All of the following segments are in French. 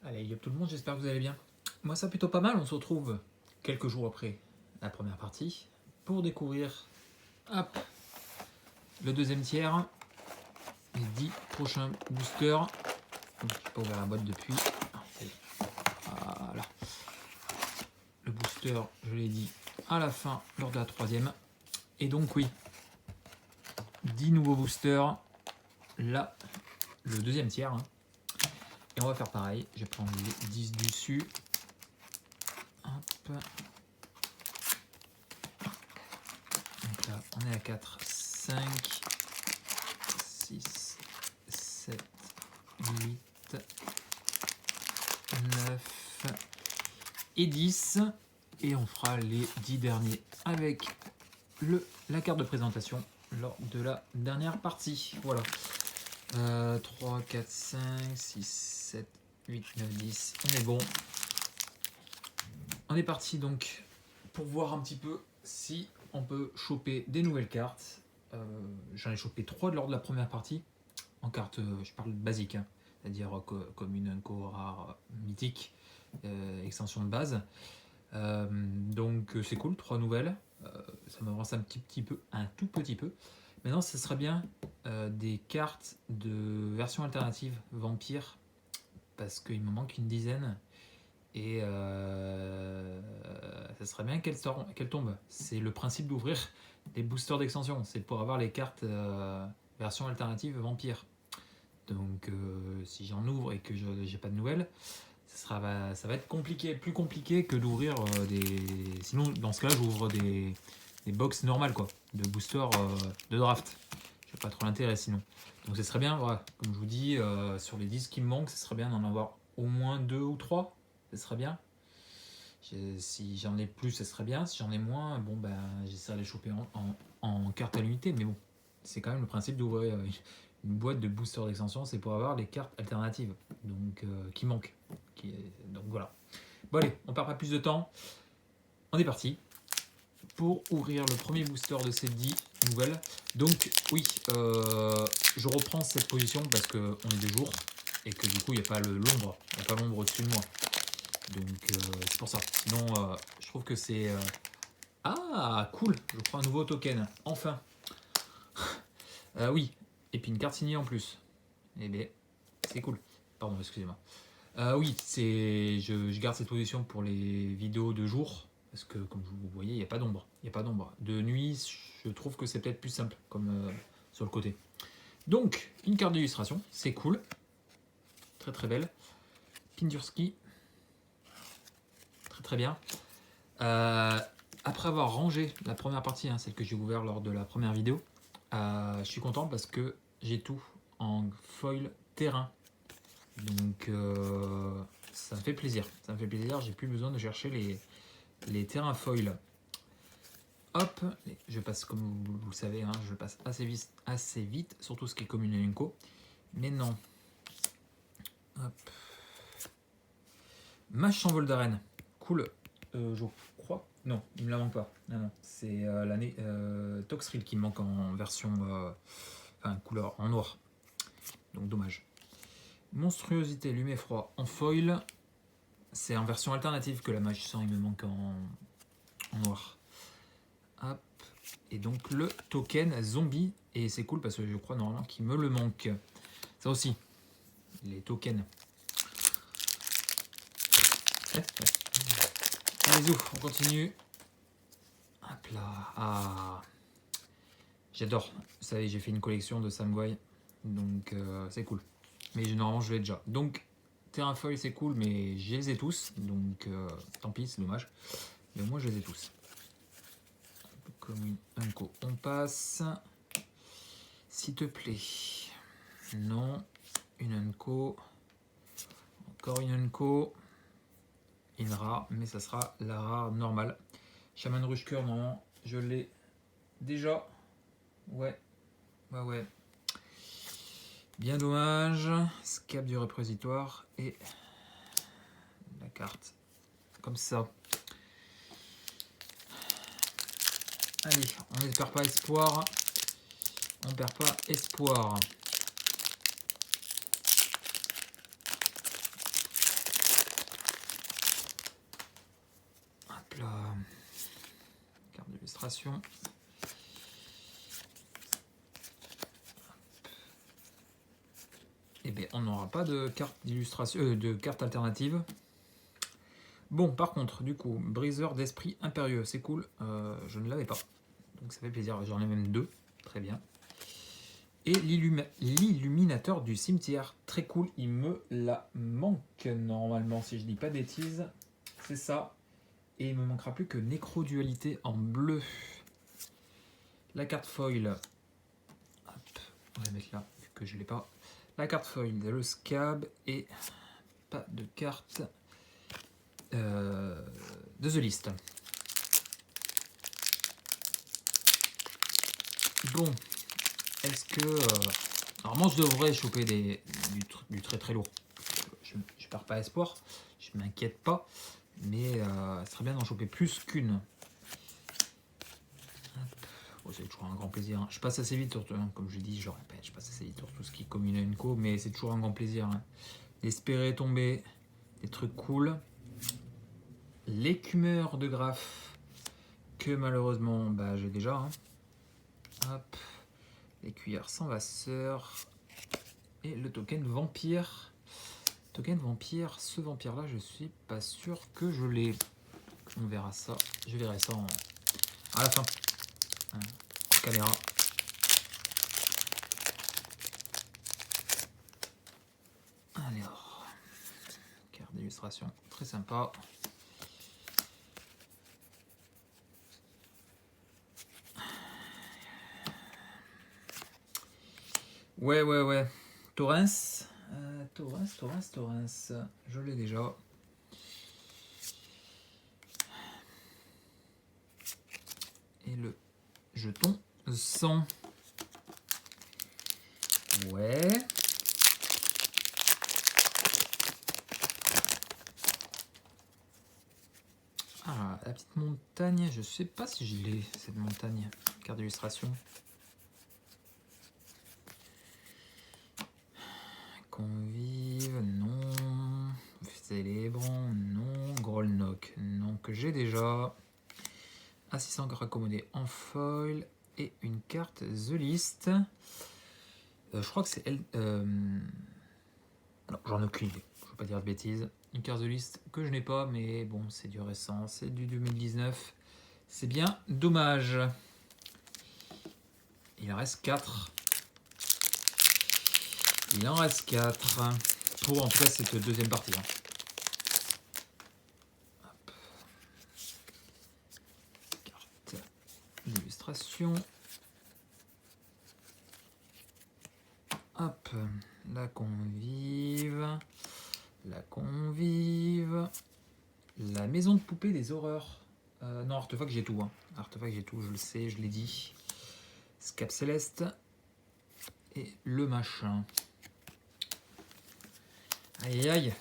Allez, yo tout le monde, j'espère que vous allez bien. Moi ça plutôt pas mal, on se retrouve quelques jours après la première partie pour découvrir hop, le deuxième tiers, les 10 prochains boosters. Donc, je n'ai pas ouvert la boîte depuis. Voilà. Le booster, je l'ai dit, à la fin lors de la troisième. Et donc oui, 10 nouveaux boosters, là, le deuxième tiers. Et on va faire pareil, je vais prendre les 10 dessus. Hop. Donc là, on est à 4, 5, 6, 7, 8, 9 et 10. Et on fera les 10 derniers avec la carte de présentation lors de la dernière partie. Voilà. 3, 4, 5, 6, 7, 8, 9, 10. On est bon. On est parti donc pour voir un petit peu si on peut choper des nouvelles cartes. J'en ai chopé 3 lors de la première partie. En cartes, je parle basique, hein, c'est-à-dire commune, unco, rare, mythique, extension de base. Donc c'est cool, 3 nouvelles. Ça m'avance un tout petit peu. Maintenant, ce serait bien des cartes de version alternative vampire, parce qu'il me manque une dizaine. Et ça serait bien qu'elle tombe. C'est le principe d'ouvrir des boosters d'extension. C'est pour avoir les cartes version alternative vampire. Donc si j'en ouvre et que j'ai pas de nouvelles, ça va être compliqué, plus compliqué que d'ouvrir des... Sinon, dans ce cas-là, j'ouvre des box normales, quoi, de boosters de draft. Je n'ai pas trop l'intérêt sinon. Donc ce serait bien, voilà, comme je vous dis, sur les 10 qui me manquent, ce serait bien d'en avoir au moins 2 ou 3. Ce serait bien. Si j'en ai plus, ce serait bien. Si j'en ai moins, bon ben j'essaierai de les choper en carte à l'unité. Mais bon, c'est quand même le principe d'ouvrir une boîte de booster d'extension, c'est pour avoir les cartes alternatives, donc qui manquent. Donc voilà. Bon allez, on perd pas plus de temps. On est parti pour ouvrir le premier booster de ces 10 nouvelles. Donc oui, je reprends cette position parce qu'on est de jour et que du coup il n'y a pas l'ombre, au-dessus de moi. Donc c'est pour ça. Sinon, je trouve que c'est... Ah, cool, je prends un nouveau token, enfin. Oui, et puis une carte signée en plus. Eh bien, c'est cool. Pardon, excusez-moi. Oui, je garde cette position pour les vidéos de jour, parce que comme vous voyez, il n'y a pas d'ombre. De nuit, je trouve que c'est peut-être plus simple, comme sur le côté. Donc, une carte d'illustration, c'est cool. Très très belle. Pindurski. Très bien. Après avoir rangé la première partie, celle que j'ai ouverte lors de la première vidéo, je suis content parce que j'ai tout en foil terrain. Donc ça me fait plaisir. J'ai plus besoin de chercher les terrains foil. Hop, je passe comme vous le savez, je passe assez vite, surtout ce qui est commune et unco. Mais non. Hop. Mage sans vol d'arène. Cool. Je crois. Non, il me la manque pas. Non. C'est l'année Toxrill qui me manque en version. Couleur en noir. Donc dommage. Monstruosité, lumet froid en foil. C'est en version alternative que la mage sang il me manque en noir. Hop. Et donc le token zombie. Et c'est cool parce que je crois normalement qu'il me le manque. Ça aussi. Les tokens. Allez, on continue. Hop là. Ah. J'adore. Vous savez, j'ai fait une collection de Samway. Donc c'est cool. Mais normalement, je l'ai déjà. Donc, terrain foil, c'est cool, mais je les ai tous. Donc, tant pis, c'est dommage. Mais moi, je les ai tous. Comme une unco. On passe. S'il te plaît. Non. Une unco. Encore une unco. Une rare, mais ça sera la rare normale. Shaman Rushker, non, je l'ai déjà. Ouais. Bien dommage. Scap du répositoire et la carte. Comme ça. Allez, on ne perd pas espoir. d'illustration. Eh bien, on n'aura pas de carte d'illustration, de carte alternative. Bon, par contre, du coup, briseur d'esprit impérieux, c'est cool. Je ne l'avais pas, donc ça fait plaisir. J'en ai même 2, très bien. Et l'illuminateur du cimetière, très cool. Il me la manque normalement, si je dis pas de bêtises. C'est ça. Et il me manquera plus que Nécrodualité en bleu. La carte foil. Hop, on va la mettre là, vu que je l'ai pas. La carte foil, le scab et pas de carte de The List. Bon, est-ce que... normalement, je devrais choper du très très lourd. Je perds pas espoir, je m'inquiète pas, mais ce serait bien d'en choper plus qu'une. Oh, c'est toujours un grand plaisir. Je passe assez vite, surtout, hein, comme je dis, je répète, je passe assez vite sur tout ce qui est Commune Co, mais c'est toujours un grand plaisir hein, d'espérer tomber des trucs cool. L'écumeur de Graf, que malheureusement bah, j'ai déjà. Hein. Hop. Les cuillères sans vasseur. Et le token vampire. Token vampire, ce vampire là, je suis pas sûr que je l'ai. On verra ça. Je verrai ça à la fin. Hein, caméra. Alors, carte d'illustration, très sympa. Ouais. Torrens. Torrens. Je l'ai déjà. Et le jeton 100. Ouais. Ah, la petite montagne, je sais pas si je l'ai, cette montagne. Carte d'illustration. Convive, non. Célébrant, non. Grolnock, non, que j'ai déjà. Assistant raccommodé en foil. Et une carte The List. Je crois que c'est elle. Non, j'en ai aucune idée. Je ne veux pas dire de bêtises. Une carte The List que je n'ai pas, mais bon, c'est du récent. C'est du 2019. C'est bien dommage. Il en reste 4. Il en reste 4 pour en tout cas cette deuxième partie. Hop. Carte d'illustration. Hop, la convive. La maison de poupée des horreurs. Non, artefact, j'ai tout. Hein. Artefact, j'ai tout, je le sais, je l'ai dit. Scap céleste. Et le machin. Aïe aïe.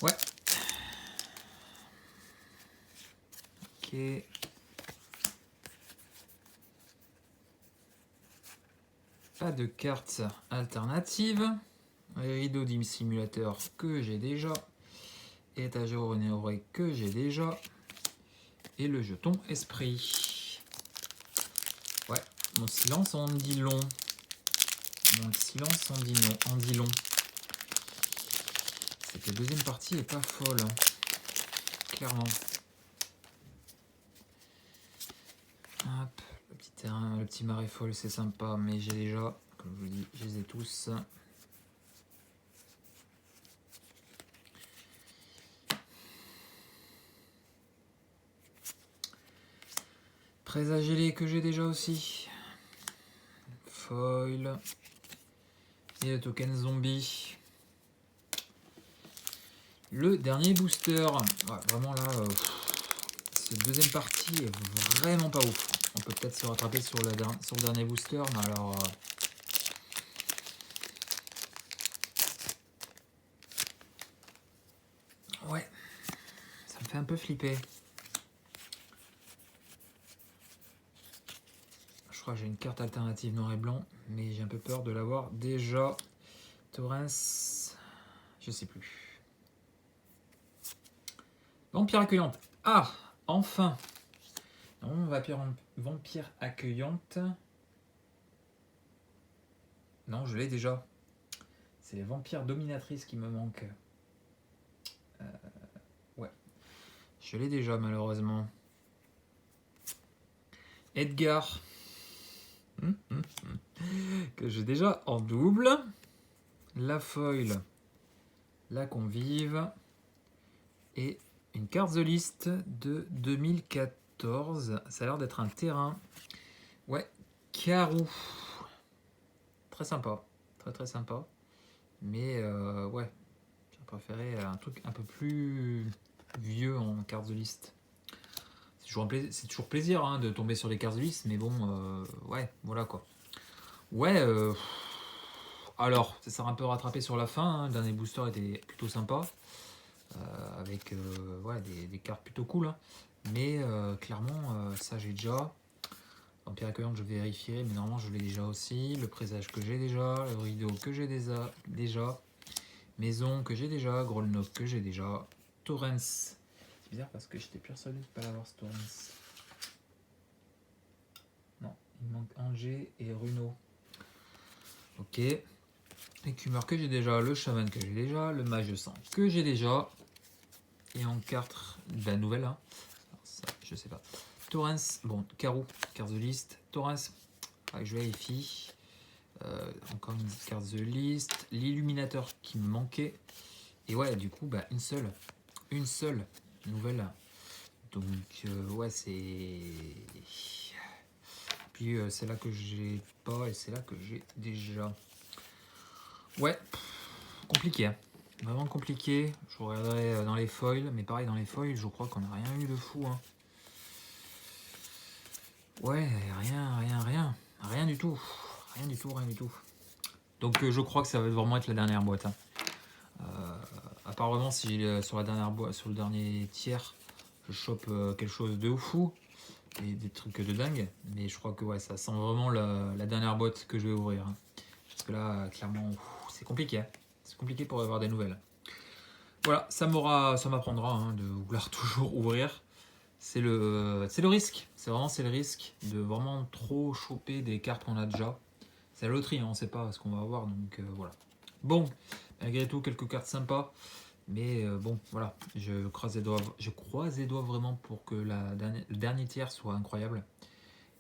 Ouais. Ok. Pas de carte alternative. Rideau simulateur que j'ai déjà. Étagère honorée que j'ai déjà. Et le jeton esprit. Ouais, mon silence en dit long. Cette deuxième partie est pas folle. Hein. Clairement. Hop, le petit terrain, le petit marais folle, c'est sympa, mais j'ai déjà, comme je vous dis, je les ai tous. Présagélé que j'ai déjà aussi. Foil. Et le token zombie. Le dernier booster. Ouais, vraiment là, cette deuxième partie est vraiment pas ouf. On peut peut-être se rattraper sur le dernier booster, mais alors... ouais, ça me fait un peu flipper. Je crois que j'ai une carte alternative noir et blanc, mais j'ai un peu peur de l'avoir déjà. Torrens, je sais plus. Vampire accueillante. Ah, enfin. Non, vampire accueillante. Non, je l'ai déjà. C'est les vampires dominatrices qui me manquent. Ouais. Je l'ai déjà, malheureusement. Edgar. Que j'ai déjà en double. La foil. La convive. Et une carte de liste de 2014. Ça a l'air d'être un terrain. Ouais. Carou. Très sympa. Très très sympa. Mais ouais. J'ai préféré un truc un peu plus vieux en carte de liste. C'est toujours plaisir hein, de tomber sur les cartes de liste, mais bon, ouais, voilà quoi. Ouais, alors, ça s'est un peu rattrapé sur la fin. Hein. Le dernier booster était plutôt sympa, avec ouais, des cartes plutôt cool. Hein. Mais clairement, ça j'ai déjà. Vampire accueillante, je vérifierai, mais normalement je l'ai déjà aussi. Le présage que j'ai déjà, le rideau que j'ai déjà. Maison que j'ai déjà, Grolnok que j'ai déjà, Torrens. C'est bizarre parce que j'étais persuadé de ne pas l'avoir ce Torrens. Non, il manque Angers et Runo. Ok. L'écumeur que j'ai déjà, le chaman que j'ai déjà, le mage de sang que j'ai déjà. Et en carte de la nouvelle, hein. Alors ça, je sais pas. Torrens, bon, Carreau, carte de liste. Torrens, je vérifie. Encore une carte de liste. L'illuminateur qui me manquait. Et ouais, du coup, bah, une seule nouvelle. Donc, ouais, c'est. Puis, c'est là que j'ai pas et c'est là que j'ai déjà. Ouais, compliqué. Hein. Vraiment compliqué. Je regarderai dans les foils, mais pareil, dans les foils, je crois qu'on n'a rien eu de fou. Hein. Ouais, rien du tout. Rien du tout. Donc, je crois que ça va vraiment être la dernière boîte. Hein. Apparemment, si sur la dernière boîte, sur le dernier tiers, je chope quelque chose de fou et des trucs de dingue, mais je crois que ouais, ça sent vraiment la dernière boîte que je vais ouvrir. Hein. Parce que là, clairement, c'est compliqué. Hein. C'est compliqué pour avoir des nouvelles. Voilà, ça m'apprendra hein, de vouloir toujours ouvrir. C'est le risque. C'est le risque de vraiment trop choper des cartes qu'on a déjà. C'est la loterie, hein, on ne sait pas ce qu'on va avoir, donc voilà. Bon, malgré tout, quelques cartes sympas. Mais bon, voilà, je croise les doigts vraiment pour que le dernier tiers soit incroyable.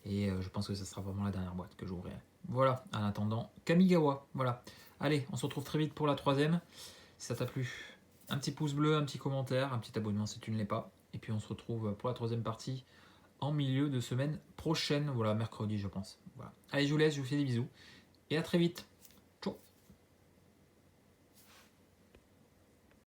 Et je pense que ce sera vraiment la dernière boîte que j'ouvrirai. Voilà, en attendant, Kamigawa. Voilà. Allez, on se retrouve très vite pour la troisième. Si ça t'a plu, un petit pouce bleu, un petit commentaire, un petit abonnement si tu ne l'es pas. Et puis on se retrouve pour la troisième partie en milieu de semaine prochaine. Voilà, mercredi, je pense. Voilà. Allez, je vous laisse, je vous fais des bisous. Et à très vite.